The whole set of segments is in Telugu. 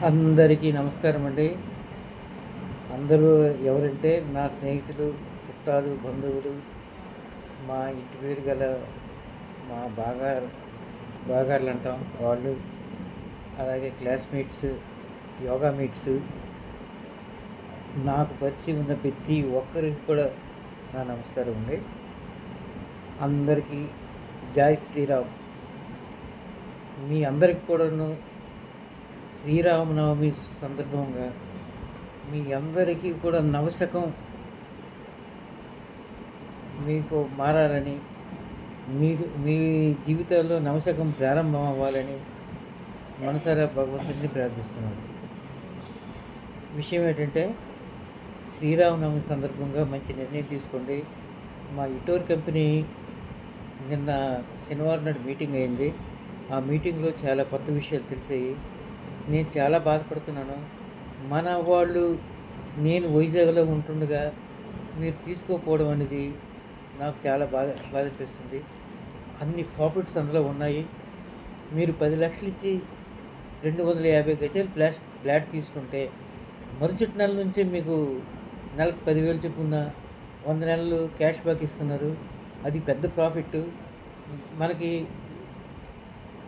అందరికీ నమస్కారం అండి. అందరూ ఎవరంటే నా స్నేహితులు, చుట్టాలు, బంధువులు, మా ఇంటి పేరు గల మా బాగార్లు అంటాం వాళ్ళు, అలాగే క్లాస్మేట్స్, యోగా మీట్స్, నాకు పరిచయం ఉన్న ప్రతి ఒక్కరికి కూడా నా నమస్కారం అండి. అందరికీ జై శ్రీరామ్. మీ అందరికి కూడాను శ్రీరామనవమి సందర్భంగా మీ అందరికీ కూడా నవశకం మీకు మారాలని, మీ జీవితాల్లో నవశకం ప్రారంభం అవ్వాలని మనసారా భగవంతుడిని ప్రార్థిస్తున్నాను. విషయం ఏంటంటే, శ్రీరామనవమి సందర్భంగా మంచి నిర్ణయం తీసుకోండి. మా ఇటోర్ కంపెనీ నిన్న శనివారం నాడు మీటింగ్ అయింది. ఆ మీటింగ్లో చాలా కొత్త విషయాలు తెలిసాయి. నేను చాలా బాధపడుతున్నాను. మన వాళ్ళు నేను వైజాగ్లో ఉంటుండగా మీరు తీసుకోకపోవడం అనేది నాకు చాలా బాధ అనిపిస్తుంది. అన్ని ప్రాఫిట్స్ అందులో ఉన్నాయి. మీరు 10 లక్షలు ఇచ్చి 250 గజాలు ఫ్లాట్ తీసుకుంటే మరుసటి నెల నుంచి మీకు నెలకు 10,000 చొప్పున 100 నెలలు క్యాష్ బ్యాక్ ఇస్తున్నారు. అది పెద్ద ప్రాఫిట్. మనకి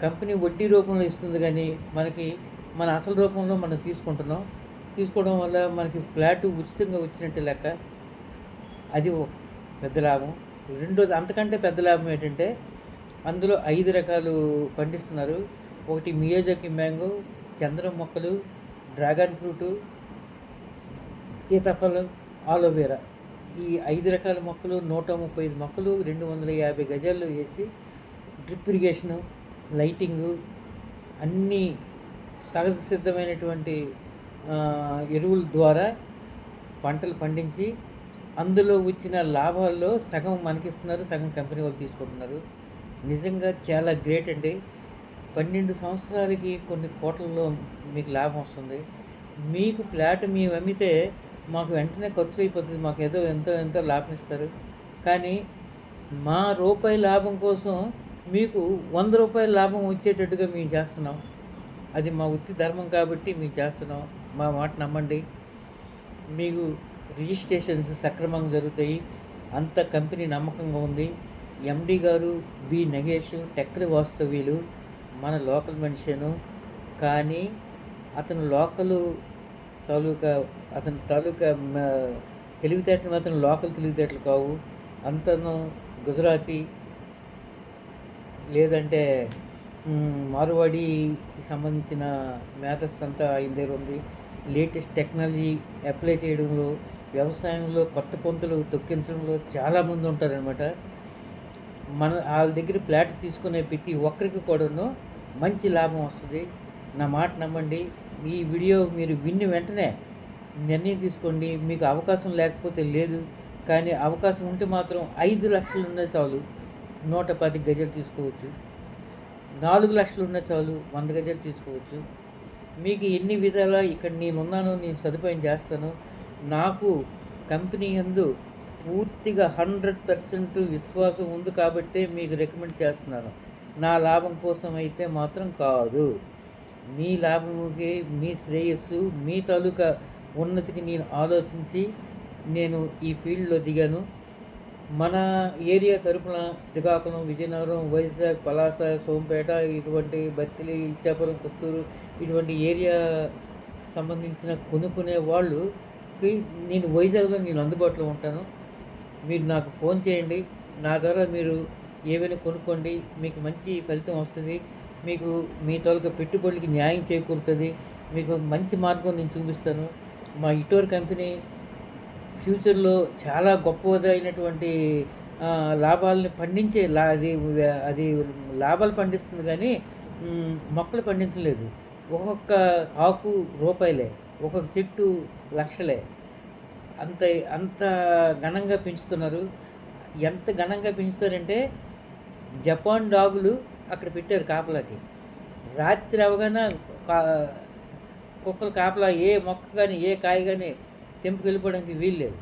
కంపెనీ వడ్డీ రూపంలో ఇస్తుంది, కానీ మనకి మన అసలు రూపంలో మనం తీసుకోవడం వల్ల మనకి ఫ్లాట్ ఉచితంగా వచ్చినట్టు లెక్క. అది పెద్ద లాభం. రెండోది, అంతకంటే పెద్ద లాభం ఏంటంటే, అందులో 5 రకాలు పండిస్తున్నారు. ఒకటి మియాజాకి మ్యాంగో, చంద్రం మొక్కలు, డ్రాగన్ ఫ్రూటు, సీతాఫలం, ఆలోవేరా. ఈ 5 రకాల మొక్కలు 135 మొక్కలు 250 గజాల్లో వేసి డ్రిప్ ఇరిగేషను, లైటింగు, అన్నీ సహజ సిద్ధమైనటువంటి ఎరువుల ద్వారా పంటలు పండించి అందులో వచ్చిన లాభాల్లో సగం మనకిస్తున్నారు, సగం కంపెనీ వాళ్ళు తీసుకుంటున్నారు. నిజంగా చాలా గ్రేట్ అండి. 12 సంవత్సరాలకి కొన్ని కోట్లలో మీకు లాభం వస్తుంది. మీకు ఫ్లాట్ మేము అమ్మితే మాకు వెంటనే ఖర్చు అయిపోతుంది, మాకు ఏదో ఎంతో లాభం ఇస్తారు. కానీ మా రూపాయి లాభం కోసం మీకు 100 రూపాయల లాభం వచ్చేటట్టుగా మేము చేస్తున్నాం. అది మా వృత్తి ధర్మం కాబట్టి మేము చేస్తున్నాం. మా మాట నమ్మండి. మీకు రిజిస్ట్రేషన్స్ సక్రమంగా జరుగుతాయి. అంత కంపెనీ నమ్మకంగా ఉంది. ఎండి గారు బి నగేష్ టెక్కలి వాస్తవ్యులు, మన లోకల్ మనిషేను. కానీ అతను తాలూకా తెలివితేటలు మాత్రం లోకల్ తెలివితేటలు కావు. అంతను గుజరాతీ లేదంటే మార్వాడికి సంబంధించిన మ్యాథర్స్ అంతా ఆయన దగ్గర ఉంది. లేటెస్ట్ టెక్నాలజీ అప్లై చేయడంలో, వ్యవసాయంలో కొత్త పొంతులు తొక్కించడంలో చాలామంది ఉంటారనమాట. వాళ్ళ దగ్గర ఫ్లాట్ తీసుకునే ప్రతి ఒక్కరికి కూడాను మంచి లాభం వస్తుంది. నా మాట నమ్మండి. ఈ వీడియో మీరు విన్న వెంటనే నిర్ణయం తీసుకోండి. మీకు అవకాశం లేకపోతే లేదు, కానీ అవకాశం ఉంటే మాత్రం 5 లక్షలు ఉన్న చాలు 110 గజాలు తీసుకోవచ్చు. 4 లక్షలు ఉన్న చాలు 100 గజాలు తీసుకోవచ్చు. మీకు ఎన్ని విధాలా ఇక్కడ నేనున్నాను, నేను సదుపాయం చేస్తాను. నాకు కంపెనీ యందు పూర్తిగా 100% విశ్వాసం ఉంది కాబట్టే మీకు రికమెండ్ చేస్తున్నాను. నా లాభం కోసం అయితే మాత్రం కాదు. మీ లాభముకి, మీ శ్రేయస్సు, మీ తాలూకా ఉన్నతికి నేను ఆలోచించి నేను ఈ ఫీల్డ్లో దిగాను. మన ఏరియా తరపున శ్రీకాకుళం, విజయనగరం, వైజాగ్, పలాస, సోంపేట, ఇటువంటి బత్తిలి, ఇచ్చాపురం, కొత్తూరు, ఇటువంటి ఏరియా సంబంధించిన కొనుక్కునే వాళ్ళకి నేను వైజాగ్లో అందుబాటులో ఉంటాను. మీరు నాకు ఫోన్ చేయండి. నా ద్వారా మీరు ఏవైనా కొనుక్కోండి. మీకు మంచి ఫలితం వస్తుంది. మీకు మీ తాలూకా పెట్టుబడులకి న్యాయం చేకూరుతుంది. మీకు మంచి మార్గం నేను చూపిస్తాను. మా ఇటోర్ కంపెనీ ఫ్యూచర్లో చాలా గొప్పదైనటువంటి లాభాలని పండించే అది లాభాలు పండిస్తుంది, కానీ మొక్కలు పండించలేదు. ఒక్కొక్క ఆకు రూపాయలే, ఒక్కొక్క చెట్టు లక్షలే. అంత ఘనంగా పెంచుతున్నారు. ఎంత ఘనంగా పెంచుతారంటే, జపాన్ డాగులు అక్కడ పెట్టారు కాపలాకి. రాత్రి అవగానే కుక్కలు కాపలా ఏ మొక్క కానీ ఏ కాయ కానీ తెంపుకెళ్ళిపోవడానికి వీల్లేదు,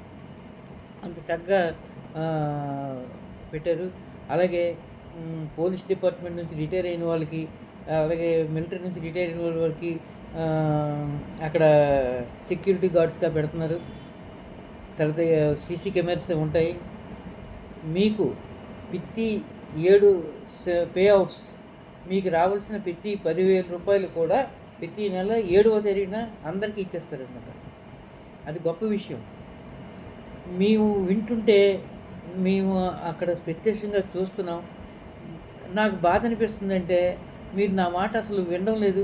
అంత చక్కగా పెట్టారు. అలాగే పోలీస్ డిపార్ట్మెంట్ నుంచి రిటైర్ అయిన వాళ్ళకి, అలాగే మిలిటరీ నుంచి రిటైర్ అయిన వాళ్ళకి అక్కడ సెక్యూరిటీ గార్డ్స్గా పెడుతున్నారు. తర్వాత సీసీ కెమెరాస్ ఉంటాయి. మీకు ప్రతి 7 పే అవుట్స్ మీకు రావాల్సిన ప్రతి 10,000 రూపాయలు కూడా ప్రతి నెల 7వ తేదీన అందరికీ ఇచ్చేస్తారనమాట. అది గొప్ప విషయం. మేము వింటుంటే మేము అక్కడ ప్రత్యక్షంగా చూస్తున్నాం. నాకు బాధ అనిపిస్తుందంటే మీరు నా మాట అసలు వినడం లేదు.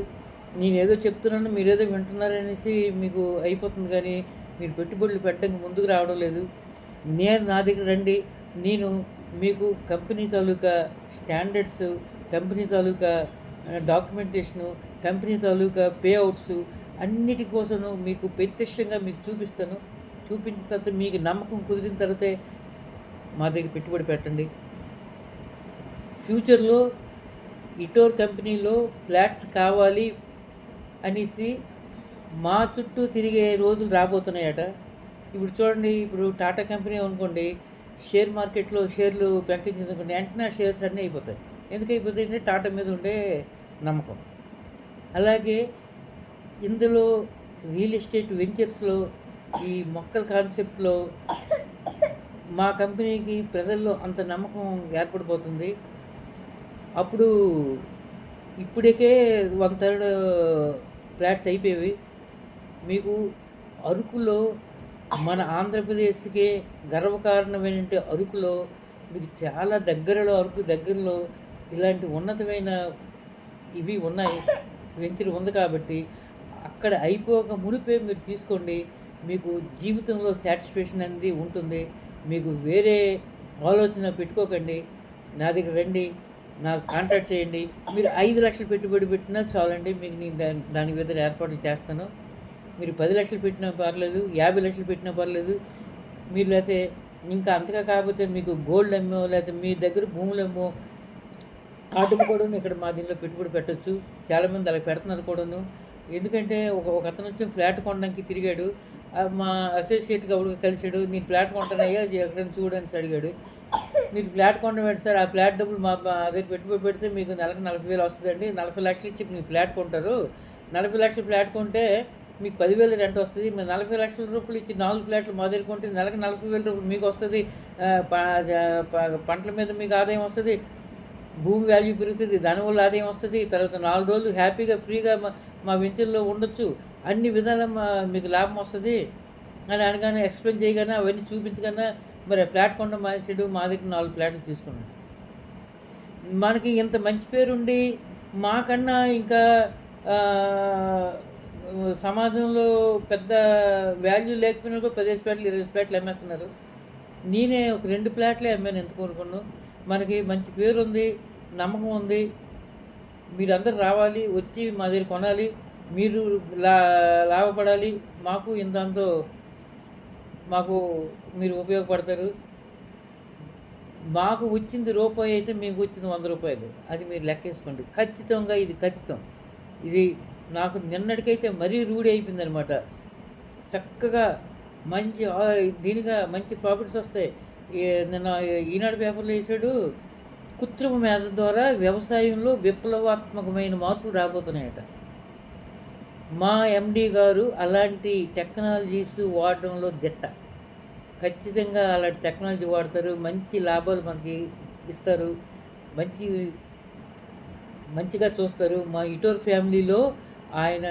నేనేదో చెప్తున్నాను మీరేదో వింటున్నారనేసి మీకు అయిపోతుంది, కానీ మీరు పెట్టుబడులు పెట్టడానికి ముందుకు రావడం లేదు. నా దగ్గర రండి. నేను మీకు కంపెనీ తాలూకా స్టాండర్డ్స్, కంపెనీ తాలూకా డాక్యుమెంటేషను, కంపెనీ తాలూకా పే అవుట్స్ అన్నిటి కోసం మీకు ప్రత్యక్షంగా మీకు చూపిస్తాను. చూపించిన తర్వాత మీకు నమ్మకం కుదిరిన తర్వాతే మా దగ్గర పెట్టుబడి పెట్టండి. ఫ్యూచర్లో ఇటోర్ కంపెనీలో ఫ్లాట్స్ కావాలి అనేసి మా చుట్టూ తిరిగే రోజులు రాబోతున్నాయట. ఇప్పుడు చూడండి, ఇప్పుడు టాటా కంపెనీ అనుకోండి, షేర్ మార్కెట్లో షేర్లు ప్రకటించిందనుకోండి, వెంటనే షేర్స్ అన్నీ అయిపోతాయి. ఎందుకు అయిపోతాయంటే టాటా మీద ఉండే నమ్మకం. అలాగే ఇందులో రియల్ ఎస్టేట్ వెంచర్స్లో ఈ మొక్కల కాన్సెప్ట్లో మా కంపెనీకి ప్రజల్లో అంత నమ్మకం ఏర్పడిపోతుంది. అప్పుడు ఇప్పటికే 1/3 ఫ్లాట్స్ అయిపోయేవి. మీకు అరకులో మన ఆంధ్రప్రదేశ్కి గర్వకారణమైన అరకులో మీకు చాలా అరకు దగ్గరలో ఇలాంటి ఉన్నతమైన ఇవి ఉన్నాయి, వెంచర్ ఉంది. కాబట్టి అక్కడ అయిపోక మునిపే మీరు తీసుకోండి. మీకు జీవితంలో సాటిస్ఫాక్షన్ అనేది ఉంటుంది. మీకు వేరే ఆలోచన పెట్టుకోకండి. నా దగ్గర రండి, నాకు కాంటాక్ట్ చేయండి. మీరు 5 లక్షలు పెట్టుబడి పెట్టినా చాలండి, మీకు నేను దాని మీద ఏర్పాట్లు చేస్తాను. మీరు 10 లక్షలు పెట్టినా పర్లేదు, 50 లక్షలు పెట్టినా పర్లేదు. మీరు లేకపోతే ఇంకా అంతగా కాకపోతే మీకు గోల్డ్ అమ్మో, లేకపోతే మీ దగ్గర భూములు అమ్మో వాటికి కూడా ఇక్కడ మా దీనిలో పెట్టుబడి పెట్టచ్చు. చాలామంది అలా పెడుతున్నారు కూడాను. ఎందుకంటే ఒక అతను వచ్చి ఫ్లాట్ కొనడానికి తిరిగాడు. మా అసోసియేట్గా ఎవరికి కలిసాడు. నేను ఫ్లాట్ కొంటానయ్యా ఎక్కడైనా చూడని అడిగాడు. మీరు ఫ్లాట్ కొంటాం సార్, ఆ ఫ్లాట్ డబ్బులు మా దగ్గర పెట్టుబడి పెడితే మీకు నెలకు 40,000 వస్తుందండి. 40 లక్షలు ఇచ్చి మీరు ఫ్లాట్ కొంటారు. 40 లక్షలు ఫ్లాట్ కొంటే మీకు 10,000 రెంట్ వస్తుంది. మీరు 40 లక్షల రూపాయలు ఇచ్చి 4 ఫ్లాట్లు మా దగ్గర కొంటే నెలకు 40,000 రూపాయలు మీకు వస్తుంది. పంటల మీద మీకు ఆదాయం వస్తుంది, భూమి వాల్యూ పెరుగుతుంది, దానివల్ల ఆదాయం వస్తుంది. తర్వాత 4 రోజులు హ్యాపీగా ఫ్రీగా మా వెంచర్లో ఉండొచ్చు. అన్ని విధాల మీకు లాభం వస్తుంది అని అనగానే ఎక్స్ప్లెయిన్ చేయగానే అవన్నీ చూపించగానే మరి ఫ్లాట్ కొనడం మానేసాడు. మా దగ్గర 4 ఫ్లాట్లు తీసుకున్నాడు. మనకి ఇంత మంచి పేరుండి మాకన్నా ఇంకా సమాజంలో పెద్ద వాల్యూ లేకపోయినా కూడా 10 ఫ్లాట్లు 20 ఫ్లాట్లు అమ్మేస్తున్నారు. నేనే ఒక 2 ఫ్లాట్లే అమ్మాను. ఎంత కోరుకున్నాను. మనకి మంచి పేరు ఉంది, నమ్మకం ఉంది. మీరందరూ రావాలి, వచ్చి మా దగ్గర కొనాలి, మీరు లాభపడాలి. మాకు ఇంతంతో మాకు మీరు ఉపయోగపడతారు. మాకు వచ్చింది రూపాయి అయితే మీకు వచ్చింది 100 రూపాయలు. అది మీరు లెక్కేసుకోండి. ఖచ్చితంగా ఇది ఖచ్చితం. ఇది నాకు నిన్నటికైతే మరీ రూఢి అయిపోయిందనమాట. చక్కగా మంచి దీనిగా మంచి ప్రాఫిట్స్ వస్తాయి. నిన్న ఈనాడు పేపర్లో వేసాడు, కృత్రిమ మేధ ద్వారా వ్యవసాయంలో విప్లవాత్మకమైన మార్పులు రాబోతున్నాయట. మా ఎండి గారు అలాంటి టెక్నాలజీస్ వాడడంలో దిట్ట. ఖచ్చితంగా అలాంటి టెక్నాలజీ వాడతారు, మంచి లాభాలు మనకి ఇస్తారు, మంచిగా చూస్తారు. మా ఇటోర్ ఫ్యామిలీలో ఆయన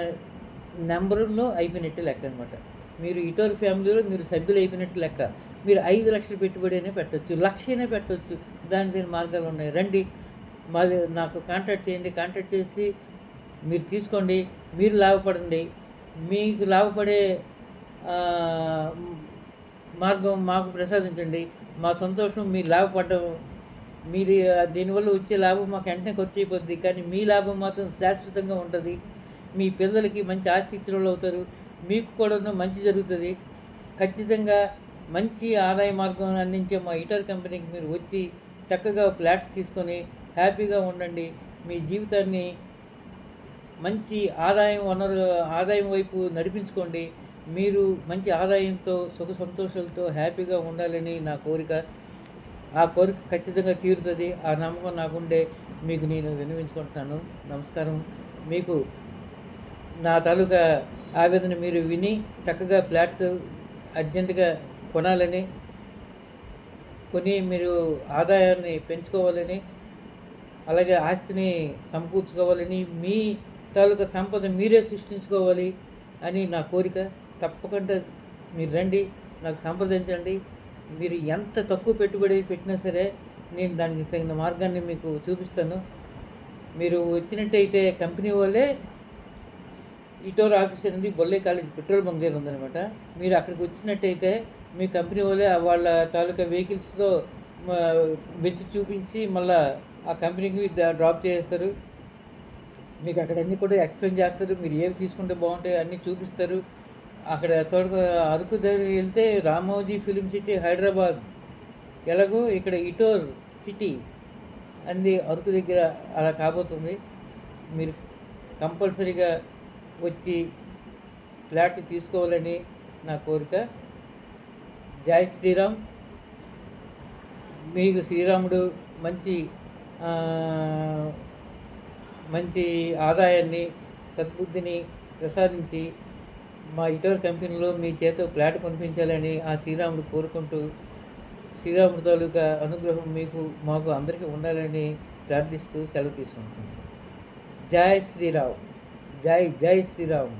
నెంబర్లో అయిపోయినట్టు లెక్క అనమాట. మీరు ఇటోర్ ఫ్యామిలీలో మీరు సభ్యులు అయిపోయినట్టు లెక్క. మీరు 5 లక్షలు పెట్టుబడి అయినా పెట్టవచ్చు, 1,00,000 పెట్టవచ్చు. దీని మార్గాలు ఉన్నాయి. రండి, నాకు కాంటాక్ట్ చేయండి. కాంటాక్ట్ చేసి మీరు తీసుకోండి, మీరు లాభపడండి. మీకు లాభపడే మార్గం మాకు ప్రసాదించండి. మా సంతోషం మీరు లాభపడడం. మీరు దీనివల్ల వచ్చే లాభం మాకు వెంటనే ఖర్చు అయిపోద్ది, కానీ మీ లాభం మాత్రం శాశ్వతంగా ఉంటుంది. మీ పిల్లలకి మంచి ఆస్తి ఇచ్చిన వాళ్ళు అవుతారు, మీకు కూడా మంచి జరుగుతుంది. ఖచ్చితంగా మంచి ఆదాయ మార్గం అందించే మా ఇటోర్ కంపెనీకి మీరు వచ్చి చక్కగా ఫ్లాట్స్ తీసుకొని హ్యాపీగా ఉండండి. మీ జీవితాన్ని మంచి ఆదాయం వైపు నడిపించుకోండి. మీరు మంచి ఆదాయంతో సుఖ సంతోషాలతో హ్యాపీగా ఉండాలని నా కోరిక. ఆ కోరిక ఖచ్చితంగా తీరుతుంది. ఆ నమ్మకం నాకుండే మీకు నేను విన్నవించుకుంటున్నాను. నమస్కారం. మీకు నా తాలూకా ఆవేదన మీరు విని చక్కగా ఫ్లాట్స్ అర్జెంటుగా కొనాలని, కొని మీరు ఆదాయాన్ని పెంచుకోవాలని, అలాగే ఆస్తిని సమకూర్చుకోవాలని, మీ తాలూకా సంపద మీరే సృష్టించుకోవాలి అని నా కోరిక. తప్పకుండా మీరు రండి, నాకు సంప్రదించండి. మీరు ఎంత తక్కువ పెట్టుబడి పెట్టినా సరే నేను దానికి తగిన మార్గాన్ని మీకు చూపిస్తాను. మీరు వచ్చినట్టయితే కంపెనీ వాళ్ళే ఈటోర్ ఆఫీస్ అనేది బొల్లే కాలేజ్ పెట్రోల్ బంక్ దగ్గర ఉందన్నమాట. మీరు అక్కడికి వచ్చినట్టయితే మీ కంపెనీ వాళ్ళే వాళ్ళ తాలూకా వెహికల్స్లో వెచ్చి చూపించి మళ్ళీ ఆ కంపెనీకి డ్రాప్ చేస్తారు. మీకు అక్కడ అన్నీ కూడా ఎక్స్ప్లెయిన్ చేస్తారు. మీరు ఏవి తీసుకుంటే బాగుంటాయో అన్నీ చూపిస్తారు. అక్కడ తోడుగా అరకు దగ్గర వెళ్తే రామోజీ ఫిలిం సిటీ హైదరాబాద్ ఎలాగో ఇక్కడ ఇటోర్ సిటీ అంది అరకు దగ్గర అలా కాబోతుంది. మీరు కంపల్సరీగా వచ్చి ఫ్లాట్లు తీసుకోవాలని నా కోరిక. జై శ్రీరామ్. మీకు శ్రీరాముడు మంచి మంచి ఆదాయాన్ని, సద్బుద్ధిని ప్రసాదించి మా ఇటోర్ కంపెనీలో మీ చేత ఫ్లాట్ కొనిపించాలని ఆ శ్రీరాముడు కోరుకుంటూ, శ్రీరాముడి తాలూకా అనుగ్రహం మీకు మాకు అందరికీ ఉండాలని ప్రార్థిస్తూ సెలవు తీసుకుంటున్నాను. జై శ్రీరామ్. జై జై శ్రీరామ్.